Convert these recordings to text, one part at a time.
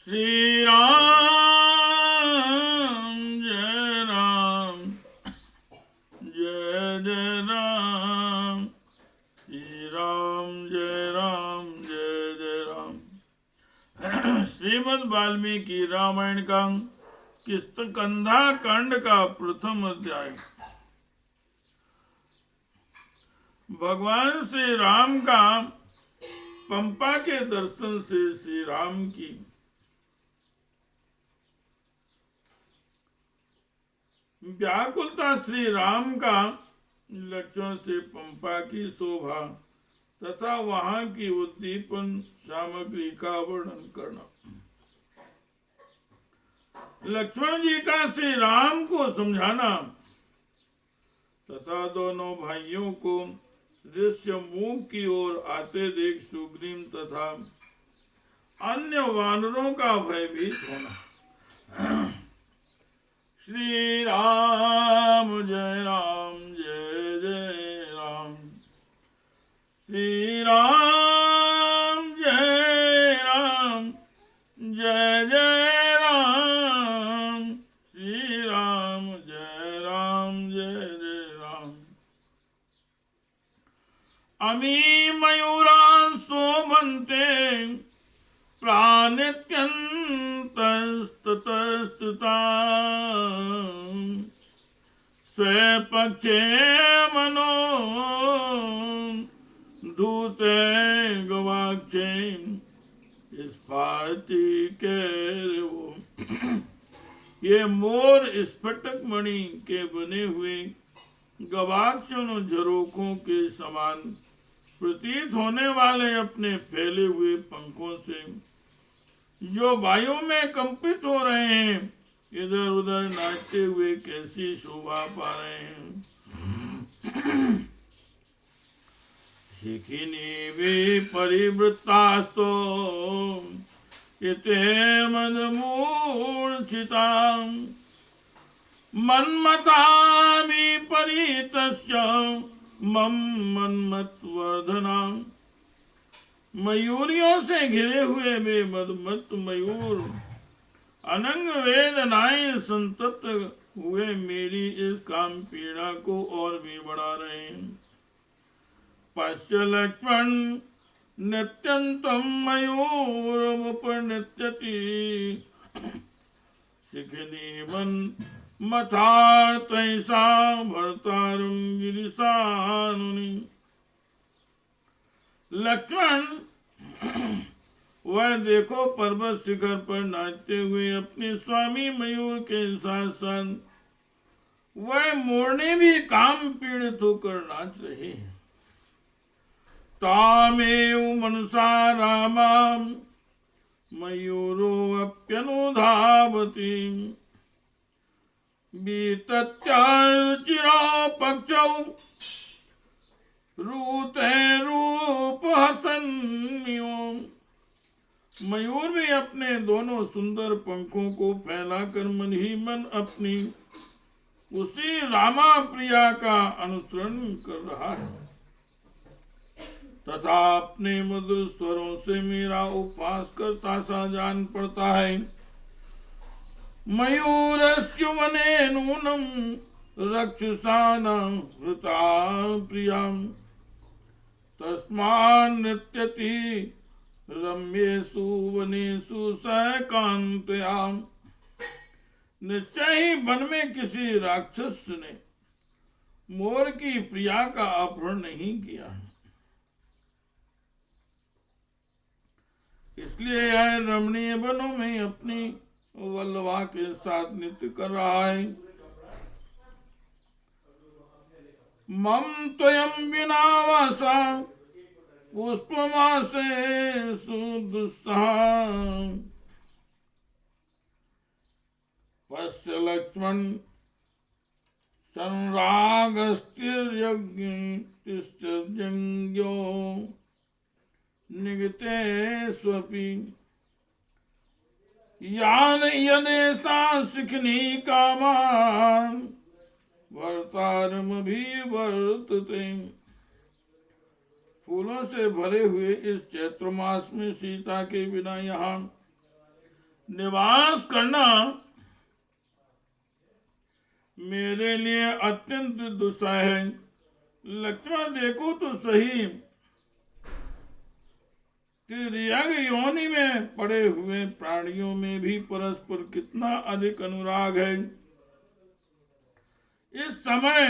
श्री राम जय राम जय जय राम श्री राम जय राम जय जय राम। श्रीमद् वाल्मीकि रामायण का किष्किंधा कांड का प्रथम अध्याय। भगवान श्री राम का पंपा के दर्शन से श्री राम की व्याकुलता, श्री राम का लक्ष्मण से पंपा की शोभा तथा वहां की उद्दीपन सामग्री का वर्णन करना। लक्ष्मण जी का श्री राम को समझाना तथा दोनों भाइयों को ऋष्यमुख की ओर आते देख सुग्रीव तथा अन्य वानरों का भयभीत होना। श्री राम जय जय राम श्री राम जय जय राम श्री राम जय जय राम। अमी मयूरान् शोभन्ते प्राणित्यन्तस्ततस्तुता स्वपक्षे मनो धूते गवाक्षे स्फाति कैरवो। ये मोर स्फटिक मणि के बने हुए गवाक्षों झरोखों के समान प्रतीत होने वाले अपने फैले हुए पंखों से जो वायु में कंपित हो रहे हैं, इधर उधर नाचते हुए कैसी शोभा पा रहे हैं। शिखिनी भी परिवृत्तास्तो इते मदमूर्छिता मन्मतामि परितस्य मम मन्मत्वर्धना। मयूरियों से घिरे हुए वे मदमत्त मयूर अनंग वेदनाएं संतप्त हुए मेरी इस काम पीड़ा को और भी बढ़ा रहे हैं। पश्य लक्ष्मण नित्यंतम मयूरमुपनित्यति शिखिनीवन मथार्तैषा भर्तारं गिरिशानुनि। लक्ष्मण वह देखो पर्वत शिखर पर नाचते हुए अपने स्वामी मयूर के साथ साथ वह मोरने भी काम पीड़ित होकर नाच रहे हैं। तामेव मनसा रामाम मयूरो अप्यनुधावति बीतत्यारुचिरा पक्षौ रूते रूपहसन्यो। मयूर भी अपने दोनों सुंदर पंखों को फैलाकर मन ही मन अपनी उसी रामा प्रिया का अनुसरण कर रहा है तथा अपने मधुर स्वरों से मेरा उपहास करता सा जान पड़ता है। मयूरस्य वने नूनं रक्षसानां हृता प्रियां तस्मान् नृत्यति रम्येषु वनेषु सकान्तया। निश्चय ही वन में किसी राक्षस ने मोर की प्रिया का अपहरण नहीं किया, इसलिए यह रमणीय वनों में अपनी वल्लभा के साथ नृत्य कर रहा है। मम त्वयं विना वासा पुष्पमासे सुदुस्सहा पश्य लक्ष्मण संरागस्तिर्यज्ञो निगते स्वपि यान यदेशा शिखनी कामान वर्तारमभिवर्तते। फूलों से भरे हुए इस चैत्र मास में सीता के बिना यहाँ निवास करना मेरे लिए अत्यंत दुस्सह है। लक्ष्मण देखो तो सही कि रियग योनि में पड़े हुए प्राणियों में भी परस्पर कितना अधिक अनुराग है। इस समय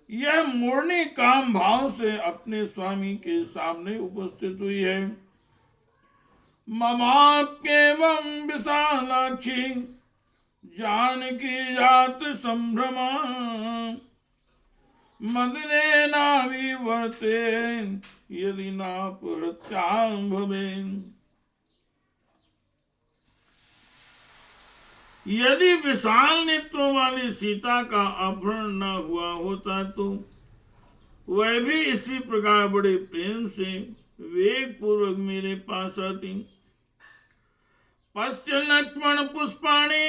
यह मूर्णी काम भाव से अपने स्वामी के सामने उपस्थित हुई है। ममाप्येवं विशालाक्षी जानकी जात संभ्रमा मदनेनाविवर्ते यदि नापहृत्यां भवेन्। यदि विशाल नेत्रों वाली सीता का अपहरण न हुआ होता तो वह भी इसी प्रकार बड़े प्रेम से वेग पूर्वक मेरे पास आती। पश्य लक्ष्मण पुष्पाणि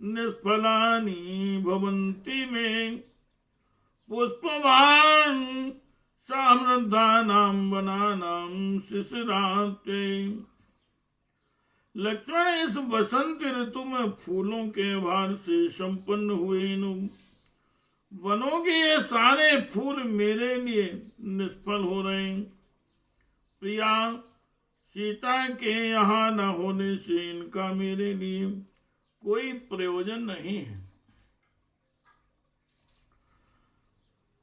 निष्फलानि भवन्ति में पुष्पवान समृद्धानां वनानां शिशिराते। लक्ष्मण, इस बसंत ऋतु में फूलों के भार से संपन्न हुए इन वनों के ये सारे फूल मेरे लिए निष्फल हो रहे हैं। प्रिया, सीता के यहाँ न होने से इनका मेरे लिए कोई प्रयोजन नहीं है।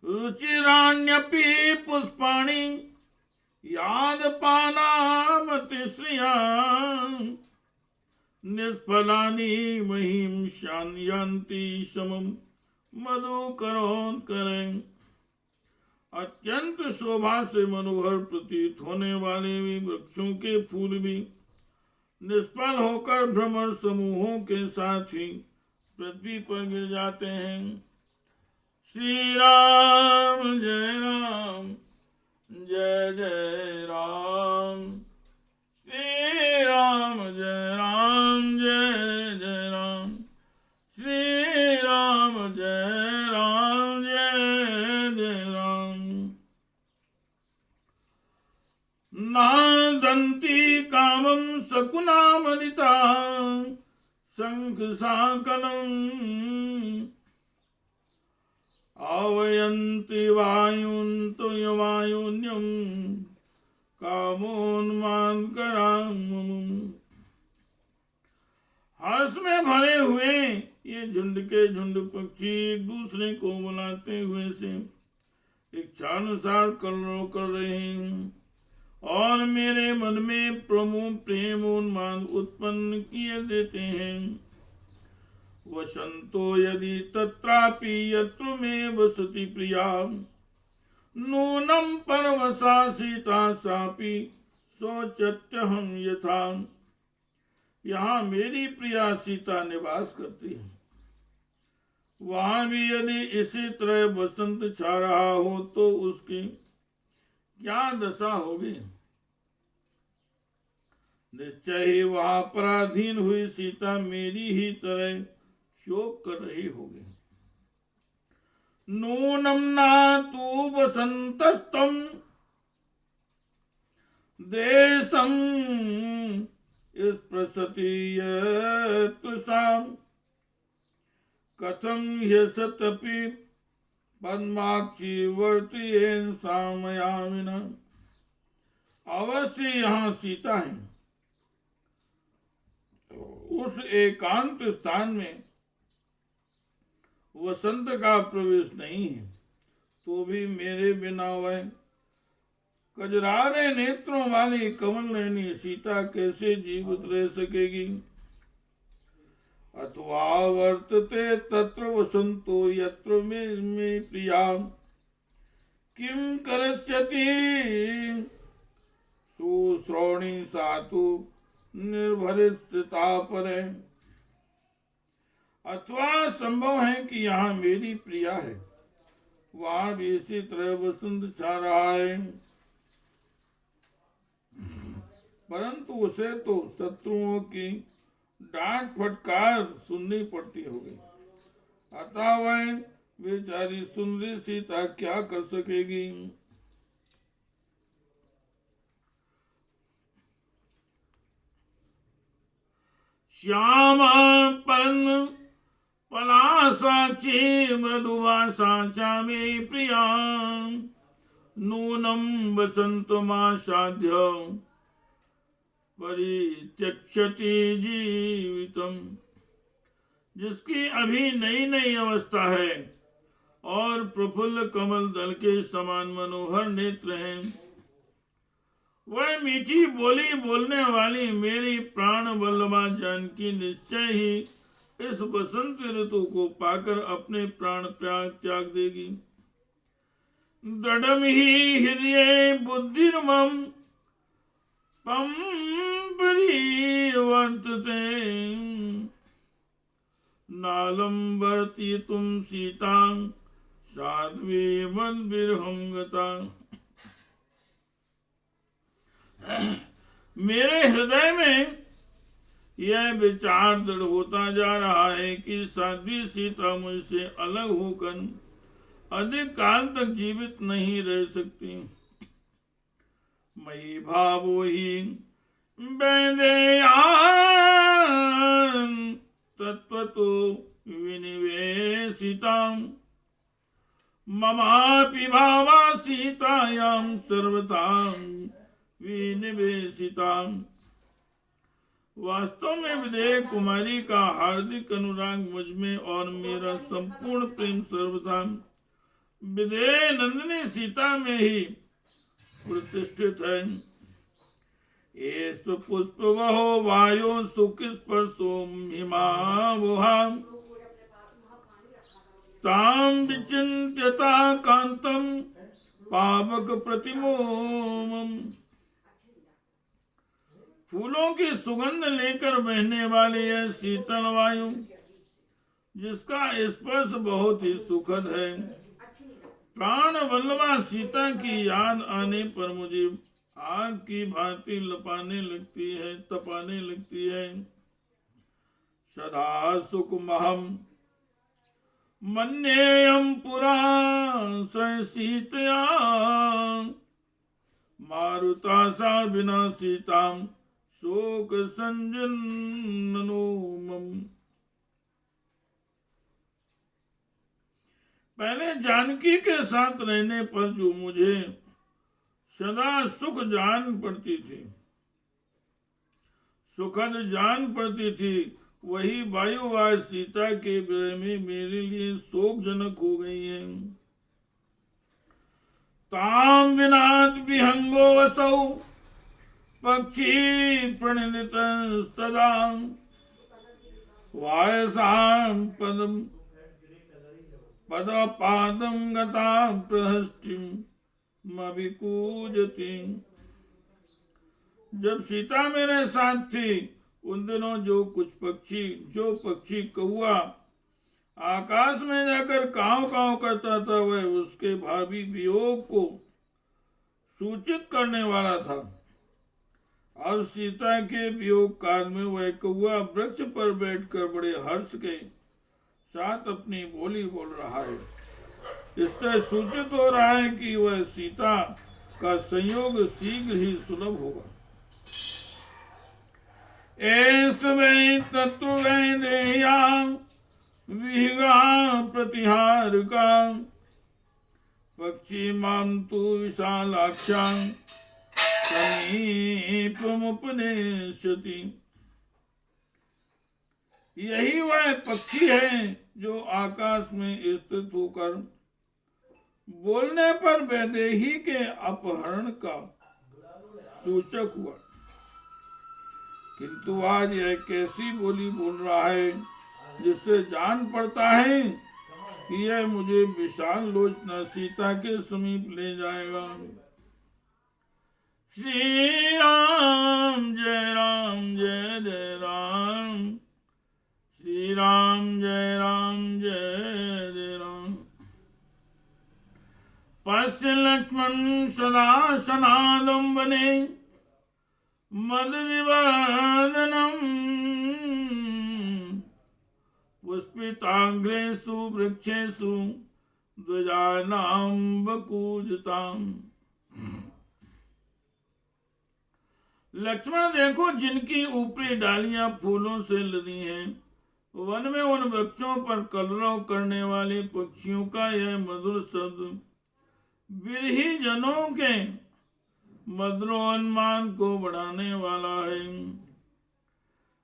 रुचिराण्यपि पुष्पाणि यादपानामति श्रिया निष्फलानि महिं शान्यन्ति समं मधुकरोत्करं। अत्यंत शोभा से मनोहर प्रतीत होने वाले भी वृक्षों के फूल भी निष्फल होकर भ्रमर समूहों के साथ ही पृथ्वी पर गिर जाते हैं। श्री राम जय राम जय जय राम। श्री राम जय राम जय जय राम। श्री राम जय राम जय जय राम। नादन्ति कामं शकुनामदिता शंख साकलम् आवयन्ति वायुन्तो वायुन्यं कामोन्मादकरां। हर्ष में भरे हुए ये झुंड के झुंड पक्षी एक दूसरे को बुलाते हुए से इच्छानुसार कलरव कर रहे हैं और मेरे मन में प्रेम उन्माद उत्पन्न किए देते हैं। वसंतो यदि तत्रापि यत्र मे वसति प्रिया नूनं परवसा सीता सापि शोचत्यहं यथा। यहाँ मेरी प्रिया सीता निवास करती है, वहां भी यदि इसी तरह बसंत छा रहा हो तो उसकी क्या दशा होगी। निश्चय ही वहां पराधीन हुई सीता मेरी ही तरह शोक कर रही होगी। नूनं नातु वसंतस्तं देशं स्पृशति यत्सां कथं ह्यसतपि पद्माक्षी वर्तयेन सामयामिना। अवश्य यहाँ सीता है, उस एकांत स्थान में वसंत का प्रवेश नहीं है, तो भी मेरे बिना वह कजरारे नेत्रों वाली कमल नयनी सीता कैसे जीवित रह सकेगी। अथवा वर्तते तत्र वसंतो यत्र मे प्रिया किं करस्यति सुश्रौणी सातु निर्भरिता पर। अथवा संभव है कि यहाँ मेरी प्रिया है, वहां भी इसी तरह वसंत छा रहा है, परंतु उसे तो शत्रुओं की डांट फटकार सुननी पड़ती होगी। अतः वह बेचारी सुंदरी सीता क्या कर सकेगी। श्यामापन पलासाची मृदुवासा च मे प्रिया नूनं वसन्तमासाद्य परित्यक्षति जीवितम। जिसकी अभी नई नई अवस्था है और प्रफुल्ल कमल दल के समान मनोहर नेत्र हैं, वह मीठी बोली बोलने वाली मेरी प्राण वल्लभा जानकी निश्चय ही इस बसंत ऋतु को पाकर अपने प्राण त्याग देगी। दृढ़ ही हृदय बुद्धिर्मम परिवर्तते नालंबरती तुम सीता साध्वी मद्विरहं गता। मेरे हृदय में यह विचार दृढ़ होता जा रहा है कि साध्वी सीता मुझसे अलग होकर अधिक काल तक जीवित नहीं रह सकती। मयि भावो ही वैदेयान् तत्त्वतो विनिवेशितां ममापि भावा सीतायां सर्वथां विनिवेशितां। वास्तव में विदेह कुमारी का हार्दिक अनुराग मुझ में और मेरा संपूर्ण प्रेम सर्वथा विदेह नंदिनी सीता में ही प्रतिष्ठित है। ये पुष्प वहो वायो सुख स्पर्शो हिमावहा ताम विचिन्त्यता कांतम पावक प्रतिमोम। फूलों की सुगंध लेकर बहने वाली यह शीतल वायु जिसका स्पर्श बहुत ही सुखद है, प्राण वल्लभा सीता की याद आने पर मुझे आग की भांति तपाने लगती है। सदा सुखमहं मन्येयं पुरा सीतया मारुता सा विना सीतां शोक संजननोमम्। पहले जानकी के साथ रहने पर जो मुझे सदा सुखद जान पड़ती थी वही वायुवाज सीता के विरह में मेरे लिए शोकजनक हो गई है। ताम विनाद विहंगो वसौ पक्षी प्रणितस्तदा वायसां पदपादं गता प्रहष्टिं मभिकूजति। जब सीता मेरे साथ थी उन दिनों जो पक्षी कौआ आकाश में जाकर काव काव करता था वह उसके भावी वियोग को सूचित करने वाला था। अब सीता के वियोग काल में वह कौआ वृक्ष पर बैठकर बड़े हर्ष के साथ अपनी बोली बोल रहा है। इससे सूचित हो रहा है कि वह सीता का संयोग शीघ्र ही सुलभ होगा। एस वै तत्व वैदेह्या विहिगा प्रतिहार का पक्षी मां तु विशालाक्षा समीपमुपनेष्यति। यही वह पक्षी है जो आकाश में स्थित होकर बोलने पर वैदेही के अपहरण का सूचक हुआ, किंतु आज यह कैसी बोली बोल रहा है जिससे जान पड़ता है कि यह मुझे विशाल लोचना सीता के समीप ले जाएगा। श्री राम जय राम जय जय राम, श्री राम जय जय राम। पश्य लक्ष्मण सदा सनालंबने मद विवर्धनम् पुष्पिताग्रेषु वृक्षेषु ध्वजानां बकूजताम्। लक्ष्मण देखो, जिनकी ऊपरी डालियां फूलों से लदी हैं, वन में उन वृक्षों पर कलरव करने वाले पक्षियों का यह मधुर शब्द विरही जनों के मधुरोन्मान को बढ़ाने वाला है।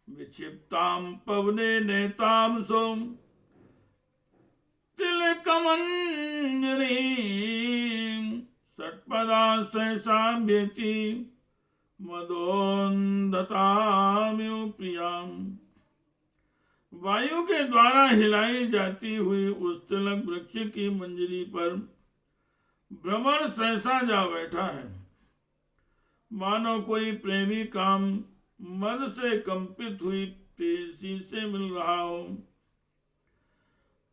विक्षिप्ताम पवने नेताम सो तिलकमंजरी षट्पदा सहसाभ्यति मदोन्धताम्यु प्रियाम। वायु के द्वारा हिलाई जाती हुई उस तिलक वृक्ष की मंजरी पर भ्रमर सहसा जा बैठा है, मानो कोई प्रेमी काम मद से कंपित हुई प्रेयसी से मिल रहा हो।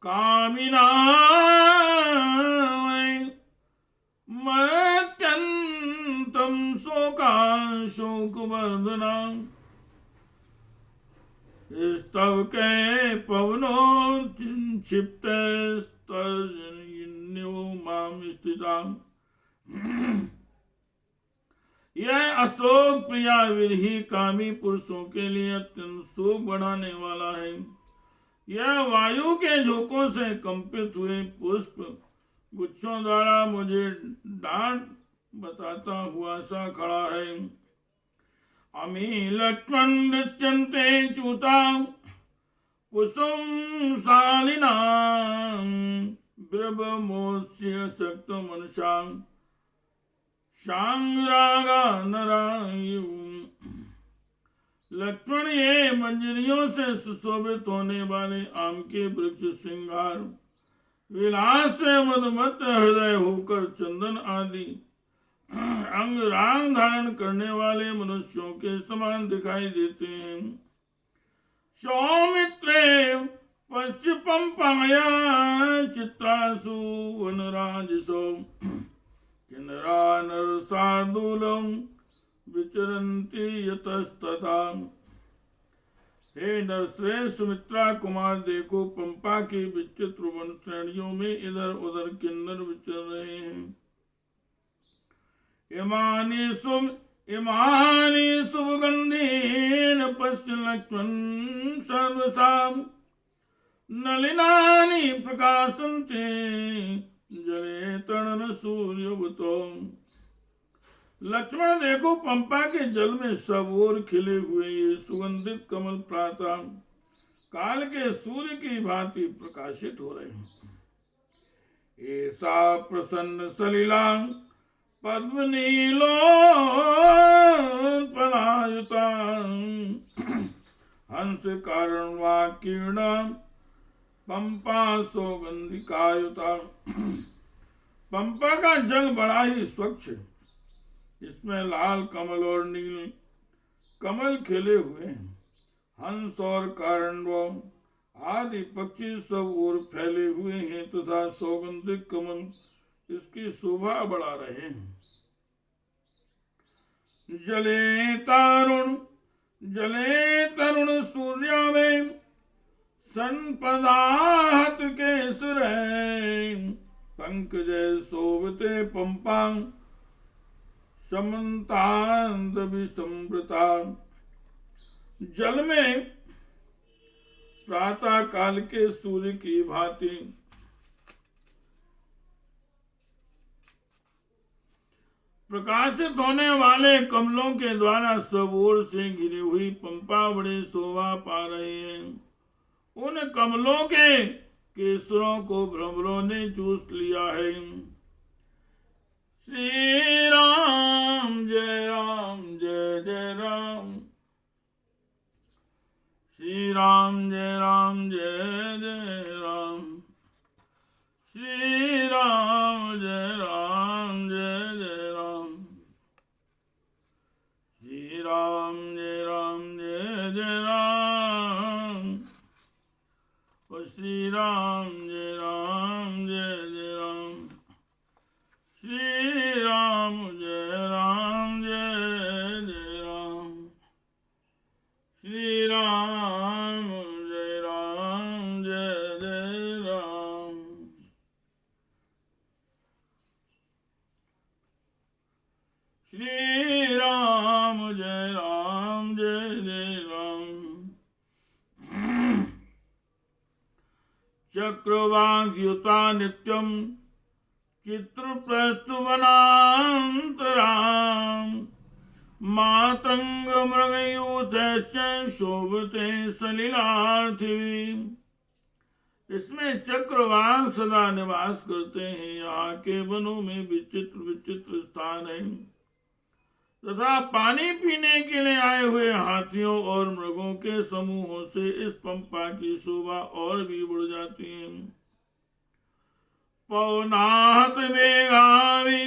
कामिना मत्यंतम शोका शोकवर्धना स्तव के पवनो क्षिप्त माम स्थिता। यह अशोक प्रिया विरही कामी पुरुषों के लिए अत्यंत शोक बढ़ाने वाला है। यह वायु के झोंकों से कंपित हुए पुष्प गुच्छों द्वारा मुझे डांट बताता हुआ सा खड़ा है। अमी लक्ष्मण दृश्यन्ते च्युता कुसुम शालिना ब्रह्मोस्य शक्त मनुषा शांगरागा नरायु। लक्ष्मण, ये मंजरियों से सुशोभित होने वाले आम के वृक्ष श्रृंगार विलास से मदमत हृदय होकर चंदन आदि अंग रांग धारण करने वाले मनुष्यों के समान दिखाई देते हैं। सौमित्रे पश्चिपंपाया चित्रासु वनराजसो किन्नरा नरसार्दूलम विचरन्ति यतस्तथा। हे नरश्रेष्ठ सुमित्रा कुमार, देखो पंपा की विचित्र वन श्रेणियों में इधर उधर किन्नर विचर रहे हैं। इमानि सुगंधीन पश्य लक्ष्मण सर्वसाम नलिनानि प्रकाशन्ते जले तरण सूर्यवतो। लक्ष्मण देखो, पंपा के जल में सब ओर खिले हुए ये सुगंधित कमल प्रातः काल के सूर्य की भांति प्रकाशित हो रहे हैं। ऐसा प्रसन्न सलिला पद्मनीलो पलायुता हंस कारण वाकीर्ण पंपा सौगंधिकायुता। पंपा का जल बड़ा ही स्वच्छ है, इसमें लाल कमल और नील कमल खिले हुए हैं। हंस और कारणव आदि पक्षी सब ओर फैले हुए हैं तथा सौगंधिक कमल इसकी शोभा बढ़ा रहे हैं। जले तरुण सूर्या में संपदाहत केसर पंकजय शोभते पंपा समन्तांत विसंवृता। जल में प्रातः काल के सूर्य की भांति प्रकाशित होने वाले कमलों के द्वारा सब ओर से घिरी हुई पंपा बड़े शोभा पा रहे हैं। उन कमलों के केसरों को भ्रमरों ने चूस लिया है। श्री राम जय जय राम, श्री राम जय जय राम, श्री राम जय जय राम, श्री राम जय जय राम, और श्री राम जय जय राम, श्री राम जय जय राम, श्री राम जय जय राम। श्री राम जय चक्रवाग्युता नित्यम चित्रप्रस्तुवनान्तराम् मातंग मृगयूथश्च शोभते सलिलार्थिवी। इसमें चक्रवाक सदा निवास करते हैं। यहाँ के वनों में विचित्र विचित्र स्थान है तथा पानी पीने के लिए आए हुए हाथियों और मृगों के समूहों से इस पंपा की शोभा और भी बढ़ जाती है। पवनाहत वेगावि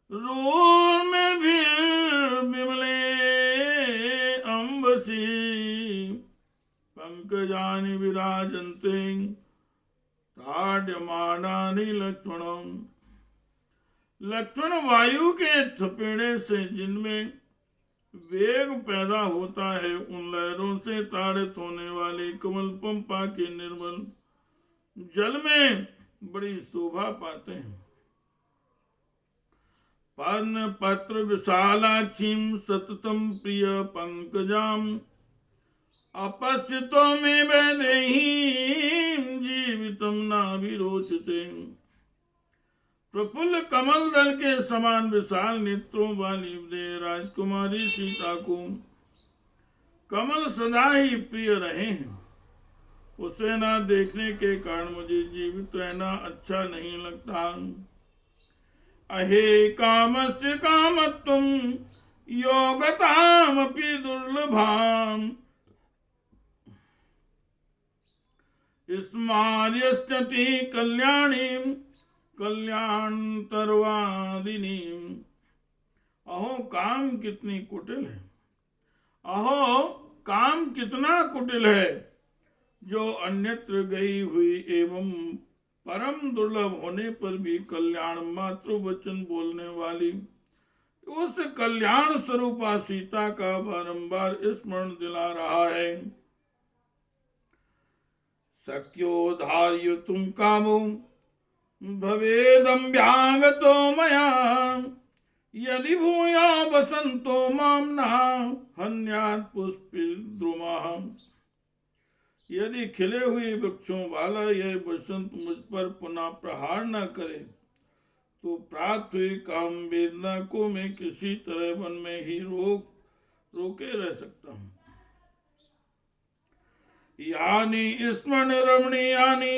रूर में भी विमले अम्बसी पंकजानि विराजन्ते ताड्यमानानि लक्ष्मणम्। लक्ष्मण वायु के थपेड़े से जिनमें वेग पैदा होता है उन लहरों से ताड़ित होने वाले कमल पंपा के निर्मल जल में बड़ी शोभा पाते हैं। पद्म पत्र विशालाक्षीं सततम प्रिय पंकजाम अपस्थितो में वैदेहीं जीवितम नाभिरोचते। प्रफुल्ल कमल दल के समान विशाल नेत्रों वाली उदय राजकुमारी सीता को कमल सदा ही प्रिय रहे हैं। उसे न देखने के कारण मुझे जीवित रहना अच्छा नहीं लगता। अहे कामस्य कामत्वं योगतामपि दुर्लभाम् स्मार्यस्यति कल्याणीं कल्याणतरवादिनी। अहो काम कितनी कुटिल है, अहो काम कितना कुटिल है, जो अन्यत्र गई हुई एवं परम दुर्लभ होने पर भी कल्याण मात्र वचन बोलने वाली उस कल्याण स्वरूपा सीता का बारंबार स्मरण दिला रहा है। सख्यो धार्युतुम कामो भवेदम्भ्यागतो मया यदि भूया बसंतो मामना हन्यात् पुष्पिद्रुमः। यदि खिले हुए वृक्षों वाला यह बसंत मुझ पर पुनः प्रहार न करे तो प्राप्त हुई काम वेदना को मैं किसी तरह वन में ही रोके रह सकता हूँ। यानी स्मरण रमणीयानि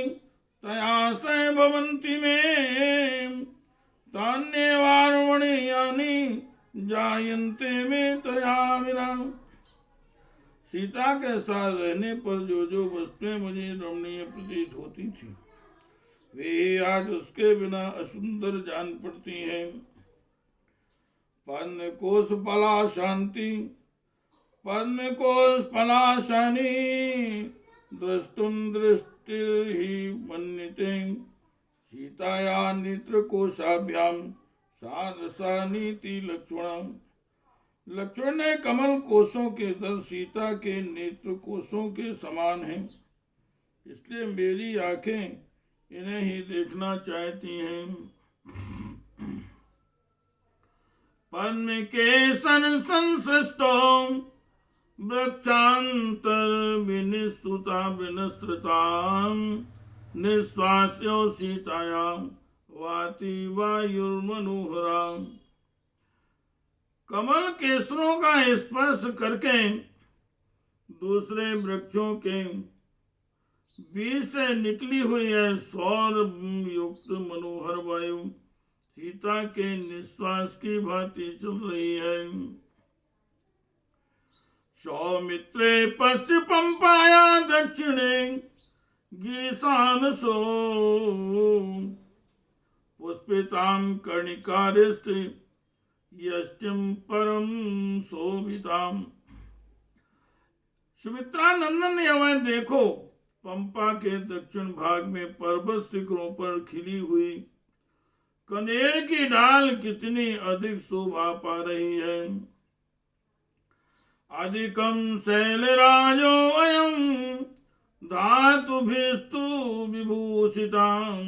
तया से भवन्ति में तान्येवारमणीयानि जायन्ते में तया विना। सीता के साथ रहने पर जो जो वस्तुएं मुझे रमणीय प्रतीत होती थी वे आज उसके बिना असुंदर जान पड़ती हैं। पद्म कोश फला शांति पद्म कोश फला शानी द्रष्टुम दृष्टिर्हि मन्यते सीताया नेत्र कोशाभ्याम सादृशा नीति लक्ष्मण। लक्ष्मण ने कमल कोशों के दल सीता के नेत्र कोशों के समान हैं, इसलिए मेरी आंखें इन्हें ही देखना चाहती हैं। पद्म के सन संसृष्टो वृक्षांतर विनिस्तुता विनस्त्रता निश्वास्यो सीताया वाति वायुर्मनोहरा। कमल केसरों का स्पर्श करके दूसरे वृक्षों के बीच से निकली हुई है सौर युक्त मनोहर वायु सीता के निश्वास की भांति चल रही है। सौमित्रे पश्य पंपाया दक्षिणे गिरिशानसो पुष्पितां कर्णिकारिस्ते यष्टिं परम शोभिताम्। सुमित्रा नंदन यह देखो, पंपा के दक्षिण भाग में पर्वत शिखरों पर खिली हुई कनेर की डाल कितनी अधिक शोभा पा रही है। अधिकम शैलराजो अयं धातुभिस्तु विभूषितां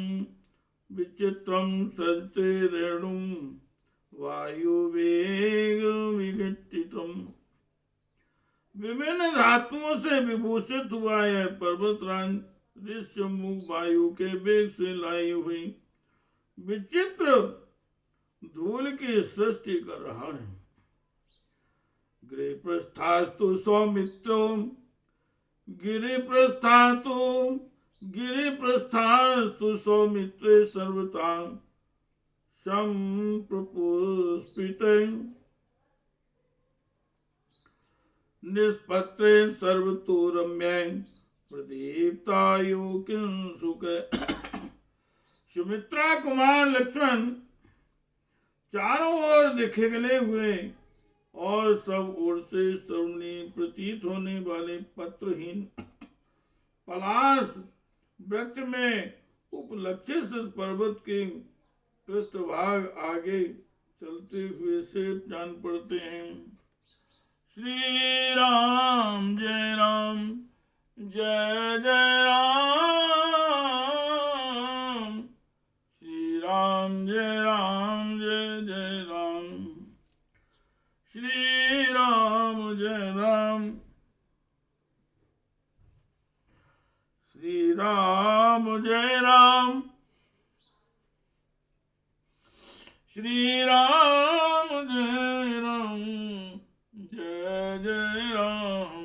विचित्रं सजते रेणुं वायुवेग विघटितम्। विभिन्न धातुओं से विभूषित हुआ यह पर्वतराज ऋष्यमुख वायु के वेग से लाई हुई विचित्र धूल की सृष्टि कर रहा है। गिरिप्रस्थास्तु सौमित्रो गिरिप्रस्थास्तु सौमित्रे सर्वता संप्रपुष्पिते निष्पत्रे सर्वतो रम्ये प्रदीप्तायु किंसुके। सुमित्रा कुमार लक्ष्मण चारों ओर दिखले हुए और सब ओर से श्रवणीय प्रतीत होने वाले पत्रहीन पलाश वृक्ष में उपलक्षित पर्वत के पृष्ठभाग आगे चलते हुए से जान पड़ते हैं। श्री राम जय राम जय जय राम, श्री राम जय जय राम, श्री राम जय राम, श्री राम जय राम, श्री राम जय राम जय जय राम,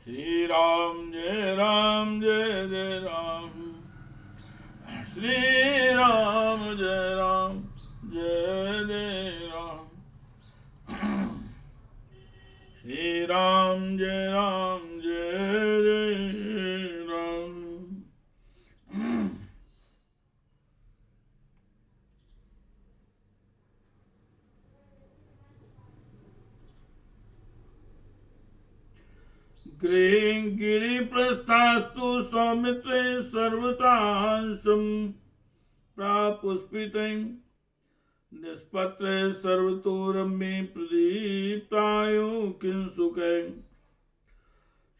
श्री राम जय जय राम, श्री राम जय जय राम, श्री राम जय जय राम। गिरिप्रस्थास्तु सौमित्रे सर्वतांशं प्रापुष्पिते निष्पत्रे सर्वतो रम्ये प्रदीप्तायु किंसुके।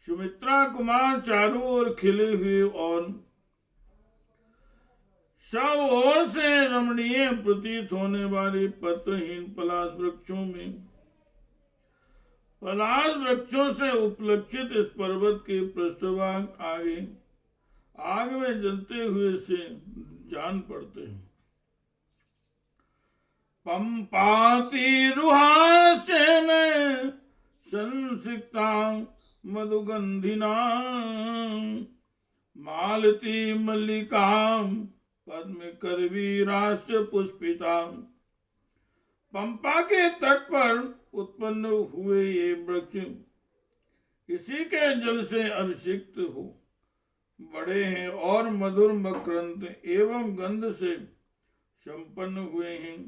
सुमित्रा कुमार चारों ओर खिले हुए और सब ओर से रमणीय प्रतीत होने वाले पत्रहीन पलाश वृक्षों से उपलक्षित इस पर्वत के पृष्ठभाग आगे आग में जलते हुए से जान पड़ते हैं। पंपातिरुहास्य में संसिक्ता मधुगंधिना मालती मल्लिका पद्म करवीरास्य पुष्पिता। पंपा के तट पर उत्पन्न हुए ये वृक्ष इसी के जल से अभिषिक्त हो बड़े हैं और मधुर मकरंद एवं गंध से संपन्न हुए हैं।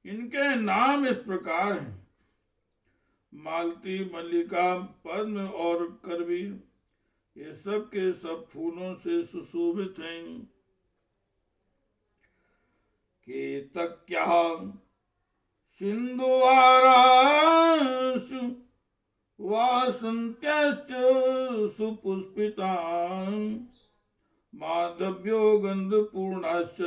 इनके नाम इस प्रकार हैं, मालती, मल्लिका, पद्म और करवीर। ये सब के सब फूलों से सुशोभित हैं। केतक्यः सिन्धुवारासु वासन्त्यश्च सुपुष्पिताः माधव्यो गन्धपूर्णाश्च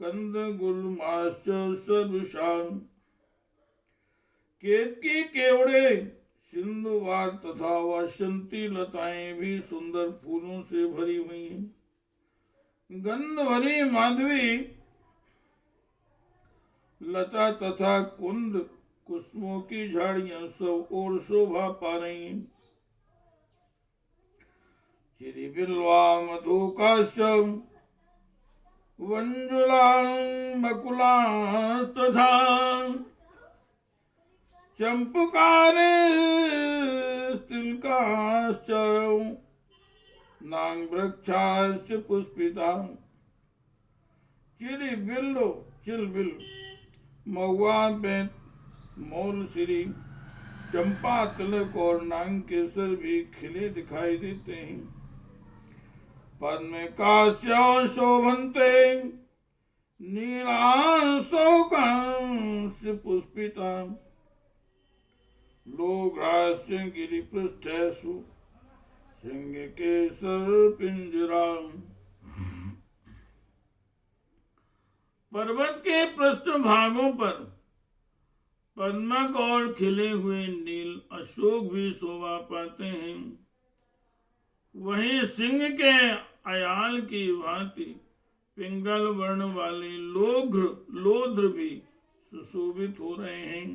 कंदगुल्माश्च सर्वशां। केतकी केवड़े, सिंधुवार तथा वासंती लताएं भी सुंदर फूलों से भरी हुई हैं। गंध भरी माधवी लता तथा कुंद कुसुमों की झाड़ियां सब और शोभा पा रही हैं। चिरिबिल्वा मधुकाश्च वंजुला बकुला तथा चंपकारे तिलकाश्च नांगवृक्षाश्च पुष्पिता। चिरिबिल्लो, चिलबिल, महुआ, बेंत, मोलसिरी, चंपा, तिलक और नांग केसर भी खिले दिखाई देते हैं। पद्म काश्च शोभन्ते नीलाशोकांश पुष्पिता। लोग्राश्च गिरिपृष्ठेषु सिंह केसर पिंजरा। पर्वत के पृष्ठ भागों पर पद्मक और खिले हुए नील अशोक भी शोभा पाते हैं। वही सिंह के अयाल की भांति पिंगल वर्ण वाले लोध्र भी सुशोभित हो रहे हैं।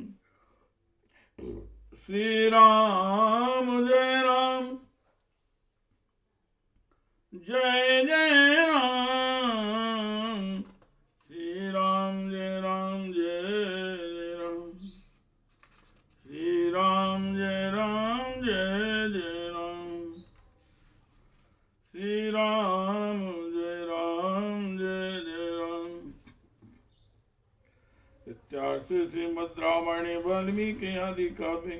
श्री राम जय राम जय जय राम, श्री राम जय राम जय जय राम, श्री राम जय राम जय जय राम, श्री राम जय राम जय जय राम। इत्यार्थ श्रीमद् रामायणे वाल्मीकि आदि काव्ये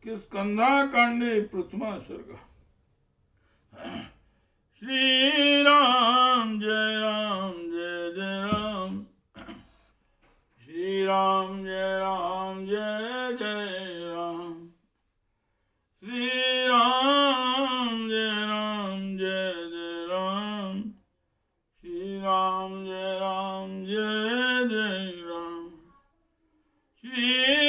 किष्किंधा कांडे प्रथमा सर्ग। श्री राम जय जय राम, श्री राम जय जय राम, श्री राम जय जय राम, श्री राम जय जय राम, श्री